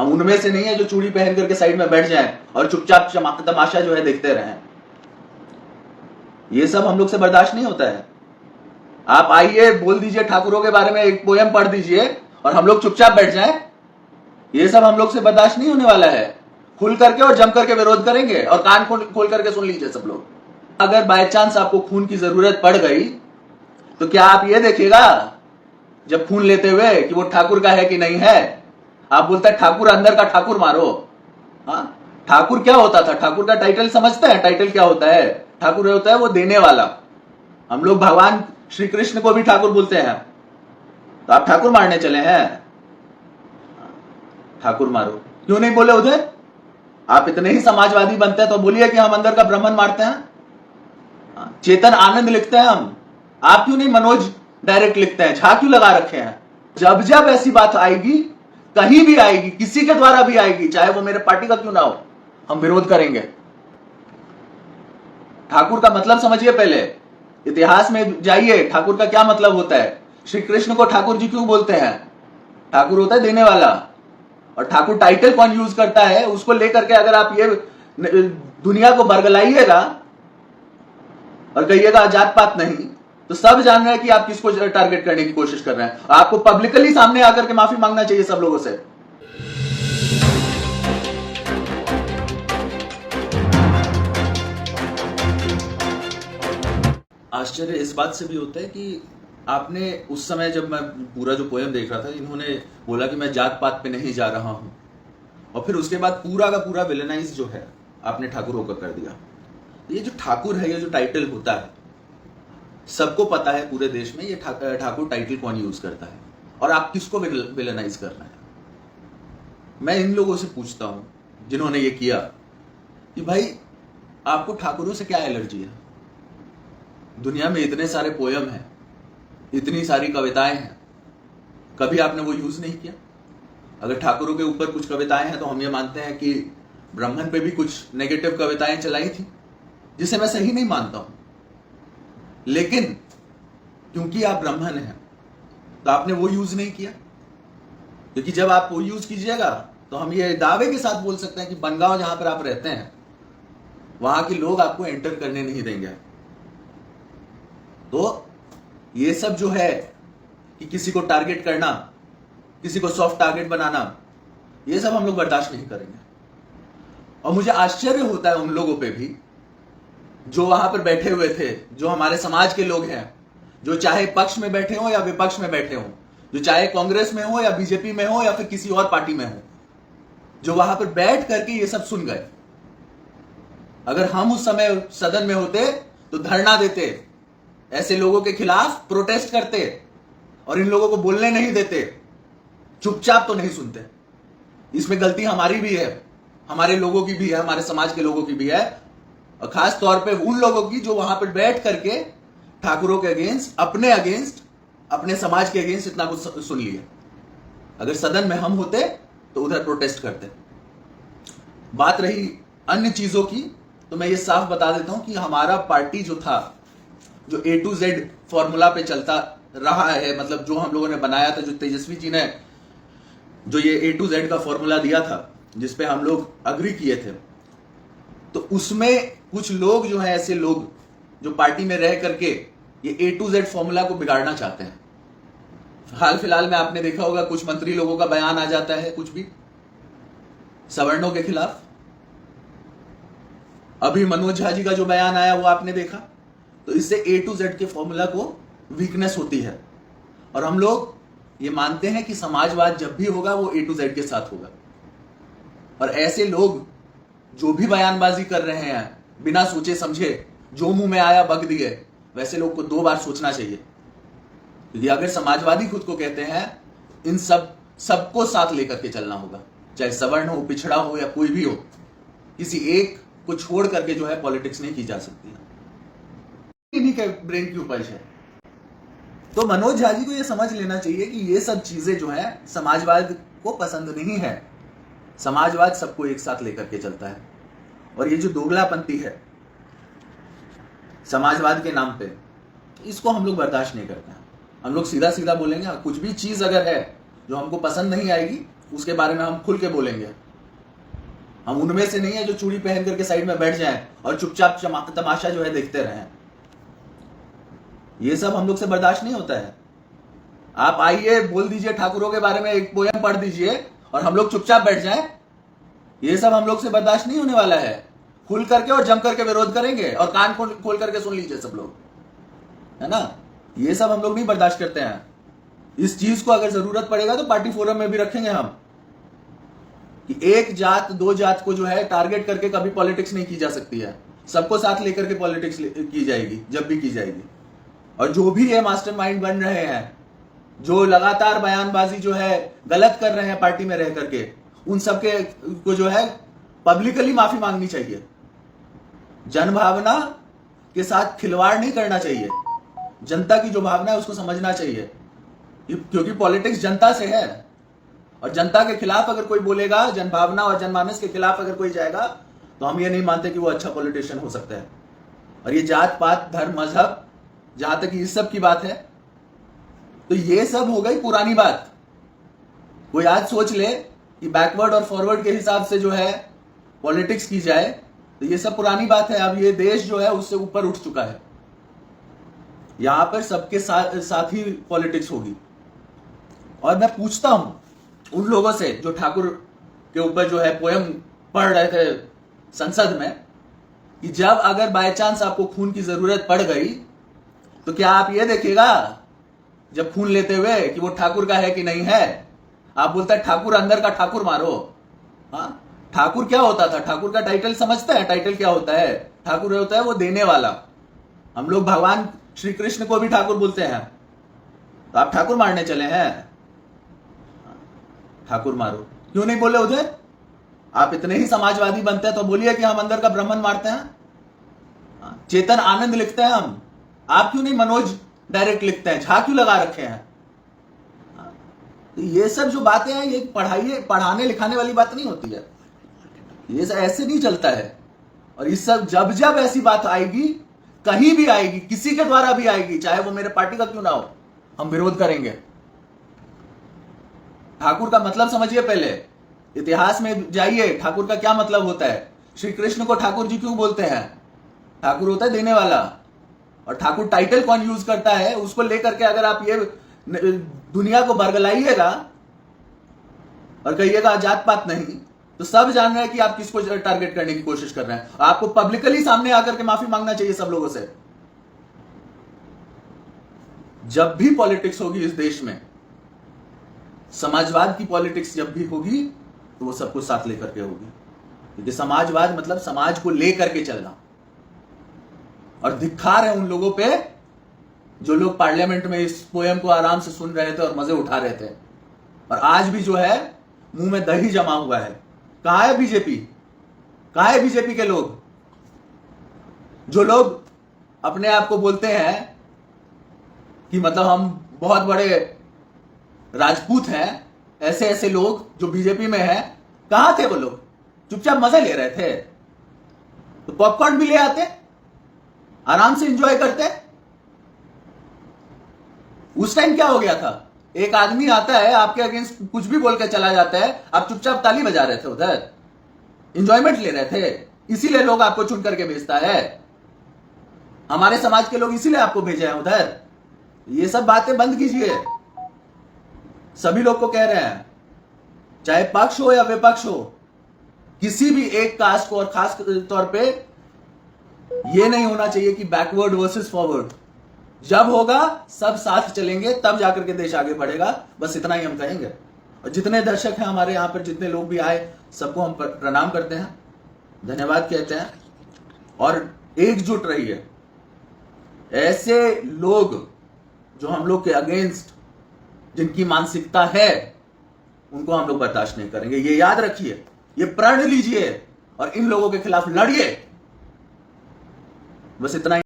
हम उनमें से नहीं है जो चूड़ी पहन करके साइड में बैठ जाएं और चुपचाप तमाशा जो है देखते रहें। ये सब हम लोग से बर्दाश्त नहीं होता है। आप आइए, बोल दीजिए ठाकुरों के बारे में एक पोयम पढ़ दीजिए और हम लोग चुपचाप बैठ जाएं। ये सब हम लोग से बर्दाश्त नहीं होने वाला है। खुल करके और जम करके विरोध करेंगे और कान खोल करके सुन लीजिए सब लोग। अगर बाय चांस आपको खून की जरूरत पड़ गई तो क्या आप ये देखिएगा जब खून लेते हुए कि वो ठाकुर का है कि नहीं है? आप बोलते हैं ठाकुर अंदर का ठाकुर मारो। हाँ, ठाकुर क्या होता था? ठाकुर का टाइटल समझते हैं? टाइटल क्या होता है? ठाकुर होता है वो देने वाला। हम लोग भगवान श्री कृष्ण को भी ठाकुर बोलते हैं, तो आप ठाकुर मारने चले हैं? ठाकुर मारो क्यों नहीं बोले उधर? आप इतने ही समाजवादी बनते हैं तो बोलिए कि हम अंदर का ब्राह्मण मारते हैं। चेतन आनंद लिखते हैं हम, आप क्यों नहीं मनोज डायरेक्ट लिखते हैं? झा क्यों लगा रखे हैं? जब जब ऐसी बात आएगी, कहीं भी आएगी, किसी के द्वारा भी आएगी, चाहे वो मेरे पार्टी का क्यों ना हो, हम विरोध करेंगे। ठाकुर का मतलब समझिए, पहले इतिहास में जाइए, ठाकुर का क्या मतलब होता है। श्री कृष्ण को ठाकुर जी क्यों बोलते हैं? ठाकुर होता है देने वाला। और ठाकुर टाइटल कौन यूज करता है, उसको लेकर के अगर आप ये दुनिया को बरगलाइएगा और कहिएगा जात पात नहीं, तो सब जान रहे हैं कि आप किसको टारगेट करने की कोशिश कर रहे हैं। आपको पब्लिकली सामने आकर के माफी मांगना चाहिए सब लोगों से। आश्चर्य इस बात से भी होता है कि आपने उस समय, जब मैं पूरा जो पोयम देख रहा था, इन्होंने बोला कि मैं जात पात पे नहीं जा रहा हूं, और फिर उसके बाद पूरा का पूरा विलेनाइज जो है आपने ठाकुरों का कर दिया। ये जो ठाकुर है, ये जो टाइटल होता है, सबको पता है पूरे देश में ये ठाकुर टाइटल कौन यूज करता है और आप किसको विलेनाइज कर रहे हैं। मैं इन लोगों से पूछता हूं जिन्होंने ये किया कि भाई आपको ठाकुरों से क्या एलर्जी है? दुनिया में इतने सारे पोयम हैं, इतनी सारी कविताएं हैं, कभी आपने वो यूज नहीं किया? अगर ठाकुरों के ऊपर कुछ कविताएं हैं तो हम ये मानते हैं कि ब्राह्मण पे भी कुछ नेगेटिव कविताएं चलाई थी, जिसे मैं सही नहीं मानता हूं। लेकिन क्योंकि आप ब्राह्मण हैं तो आपने वो यूज नहीं किया, क्योंकि जब आप वो यूज कीजिएगा तो हम ये दावे के साथ बोल सकते हैं कि बनगांव जहां पर आप रहते हैं वहां के लोग आपको एंटर करने नहीं देंगे। तो ये सब जो है कि किसी को टारगेट करना, किसी को सॉफ्ट टारगेट बनाना, ये सब हम लोग बर्दाश्त नहीं करेंगे। और मुझे आश्चर्य होता है उन लोगों पे भी जो वहां पर बैठे हुए थे, जो हमारे समाज के लोग हैं, जो चाहे पक्ष में बैठे हो या विपक्ष में बैठे हो, जो चाहे कांग्रेस में हो या बीजेपी में हो या फिर किसी और पार्टी में हो, जो वहां पर बैठ करके ये सब सुन गए। अगर हम उस समय सदन में होते तो धरना देते, ऐसे लोगों के खिलाफ प्रोटेस्ट करते और इन लोगों को बोलने नहीं देते। चुपचाप तो नहीं सुनते। इसमें गलती हमारी भी है, हमारे लोगों की भी है, हमारे समाज के लोगों की भी है, और खास तौर पे उन लोगों की जो वहां पर बैठ करके ठाकुरों के अगेंस्ट, अपने अगेंस्ट, अपने समाज के अगेंस्ट इतना कुछ सुन लिया। अगर सदन में हम होते तो उधर प्रोटेस्ट करते। बात रही अन्य चीजों की, तो मैं ये साफ बता देता हूं कि हमारा पार्टी जो था, जो A to Z फॉर्मूला पे चलता रहा है, मतलब जो हम लोगों ने बनाया था, जो तेजस्वी जी ने जो ये A to Z का फॉर्मूला दिया था, जिसपे हम लोग अग्री किए थे, तो उसमें कुछ लोग जो है, ऐसे लोग जो पार्टी में रह करके ये A to Z फॉर्मूला को बिगाड़ना चाहते हैं। हाल फिलहाल में आपने देखा होगा कुछ मंत्री लोगों का बयान आ जाता है कुछ भी सवर्णों के खिलाफ। अभी मनोज झा जी का जो बयान आया वो आपने देखा। तो इससे A to Z के फॉर्मूला को वीकनेस होती है, और हम लोग ये मानते हैं कि समाजवाद जब भी होगा वो A to Z के साथ होगा। और ऐसे लोग जो भी बयानबाजी कर रहे हैं बिना सोचे समझे, जो मुंह में आया बक दिए, वैसे लोग को 2 बार सोचना चाहिए। क्योंकि अगर समाजवादी खुद को कहते हैं, इन सबको साथ लेकर के चलना होगा, चाहे सवर्ण हो, पिछड़ा हो या कोई भी हो। किसी एक को छोड़ करके जो है पॉलिटिक्स नहीं की जा सकती है। इन्हीं के ब्रेन की उपज है। तो मनोज झा जी को यह समझ लेना चाहिए कि ये सब चीजें जो है समाजवाद को पसंद नहीं है। समाजवाद सबको एक साथ लेकर के चलता है, और ये जो दोगलापंथी है समाजवाद के नाम पे, इसको हम लोग बर्दाश्त नहीं करते हैं। हम लोग सीधा सीधा बोलेंगे, कुछ भी चीज अगर है जो हमको पसंद नहीं आएगी उसके बारे में हम खुल के बोलेंगे। हम उनमें से नहीं है जो चूड़ी पहन करके साइड में बैठ जाएं और चुपचाप तमाशा जो है देखते रहें। ये सब हम लोग से बर्दाश्त नहीं होता है। आप आइए, बोल दीजिए ठाकुरों के बारे में एक पोयम पढ़ दीजिए और हम लोग चुपचाप बैठ जाएं। ये सब हम लोग से बर्दाश्त नहीं होने वाला है। खुल करके और जम करके विरोध करेंगे और कान खोल करके सुन लीजिए सब लोग, है ना। ये सब हम लोग नहीं बर्दाश्त करते हैं। इस चीज को अगर जरूरत पड़ेगा तो पार्टी फोरम में भी रखेंगे हम, कि एक जात दो जात को जो है टारगेट करके कभी पॉलिटिक्स नहीं की जा सकती है। सबको साथ लेकर के पॉलिटिक्स की जाएगी जब भी की जाएगी। और जो भी ये मास्टरमाइंड बन रहे हैं, जो लगातार बयानबाजी जो है गलत कर रहे हैं पार्टी में रह करके, उन सबके को जो है पब्लिकली माफी मांगनी चाहिए। जनभावना के साथ खिलवाड़ नहीं करना चाहिए। जनता की जो भावना है उसको समझना चाहिए, क्योंकि पॉलिटिक्स जनता से है। और जनता के खिलाफ अगर कोई बोलेगा, जनभावना और जनमानस के खिलाफ अगर कोई जाएगा, तो हम ये नहीं मानते कि वो अच्छा पॉलिटिशियन हो सकता है। और ये जात पात धर्म मजहब, जहां तक इस सब की बात है, तो ये सब हो गई पुरानी बात। कोई आज सोच ले कि बैकवर्ड और फॉरवर्ड के हिसाब से जो है पॉलिटिक्स की जाए, तो ये सब पुरानी बात है। अब ये देश जो है उससे ऊपर उठ चुका है। यहां पर सबके साथ ही पॉलिटिक्स होगी। और मैं पूछता हूं उन लोगों से जो ठाकुर के ऊपर जो है पोयम पढ़ रहे थे संसद में, कि जब अगर बाय चांस आपको खून की जरूरत पड़ गई, तो क्या आप ये देखिएगा जब खून लेते हुए कि वो ठाकुर का है कि नहीं है? आप बोलते हैं ठाकुर अंदर का ठाकुर मारो। हाँ, ठाकुर क्या होता था? ठाकुर का टाइटल समझते हैं? टाइटल क्या होता है? ठाकुर होता है वो देने वाला। हम लोग भगवान श्री कृष्ण को भी ठाकुर बोलते हैं, तो आप ठाकुर मारने चले हैं? ठाकुर मारो क्यों नहीं बोले उधर? आप इतने ही समाजवादी बनते हैं तो बोलिए कि हम अंदर का ब्राह्मण मारते हैं। चेतन आनंद लिखते हैं हम, आप क्यों नहीं मनोज डायरेक्ट लिखते हैं? झा क्यों लगा रखे हैं? तो ये सब जो बातें हैं, ये पढ़ाने लिखाने वाली बात नहीं होती है। ये सब ऐसे नहीं चलता है। और इस सब जब जब ऐसी बात आएगी, कहीं भी आएगी, किसी के द्वारा भी आएगी, चाहे वो मेरे पार्टी का क्यों ना हो, हम विरोध करेंगे। ठाकुर का मतलब समझिए पहले, इतिहास में जाइए, ठाकुर का क्या मतलब होता है। श्री कृष्ण को ठाकुर जी क्यों बोलते हैं? ठाकुर होता है देने वाला। और ठाकुर टाइटल कौन यूज करता है, उसको लेकर के अगर आप ये दुनिया को बरगलाइएगा और कहिएगा जात पात नहीं, तो सब जान रहे हैं कि आप किसको टारगेट करने की कोशिश कर रहे हैं। आपको पब्लिकली सामने आकर के माफी मांगना चाहिए सब लोगों से। जब भी पॉलिटिक्स होगी इस देश में, समाजवाद की पॉलिटिक्स जब भी होगी, तो वो सब कुछ साथ लेकर के होगी। क्योंकि समाजवाद मतलब समाज को लेकर के चलना। और धिक्कार है उन लोगों पे जो लोग पार्लियामेंट में इस पोयम को आराम से सुन रहे थे और मजे उठा रहे थे, और आज भी जो है मुंह में दही जमा हुआ है। कहां है बीजेपी? कहां है बीजेपी के लोग? जो लोग अपने आप को बोलते हैं कि मतलब हम बहुत बड़े राजपूत हैं, ऐसे ऐसे लोग जो बीजेपी में हैं, कहां थे वो लोग? चुपचाप मजे ले रहे थे। तो पॉपकॉर्न भी ले आते, आराम से एंजॉय करते। उस टाइम क्या हो गया था? एक आदमी आता है आपके अगेंस्ट कुछ भी बोल के चला जाता है, आप चुपचाप ताली बजा रहे थे, उधर एंजॉयमेंट ले रहे थे। इसीलिए लोग आपको चुन करके भेजता है। हमारे समाज के लोग इसीलिए आपको भेजे हैं उधर। ये सब बातें बंद कीजिए। सभी लोग को कह रहे हैं, चाहे पक्ष हो या विपक्ष हो, किसी भी एक कास्ट को, और खास तौर पे ये नहीं होना चाहिए कि बैकवर्ड वर्सेस फॉरवर्ड। जब होगा सब साथ चलेंगे, तब जाकर के देश आगे बढ़ेगा। बस इतना ही हम कहेंगे। और जितने दर्शक हैं हमारे यहाँ पर, जितने लोग भी आए, सबको हम प्रणाम करते हैं, धन्यवाद कहते हैं। और एकजुट रहिए। ऐसे लोग जो हम लोग के अगेंस्ट, जिनकी मानसिकता है, उनको हम लोग बर्दाश्त नहीं करेंगे। ये याद रखिए, ये प्रण लीजिए और इन लोगों के खिलाफ लड़िए। बस इतना ही।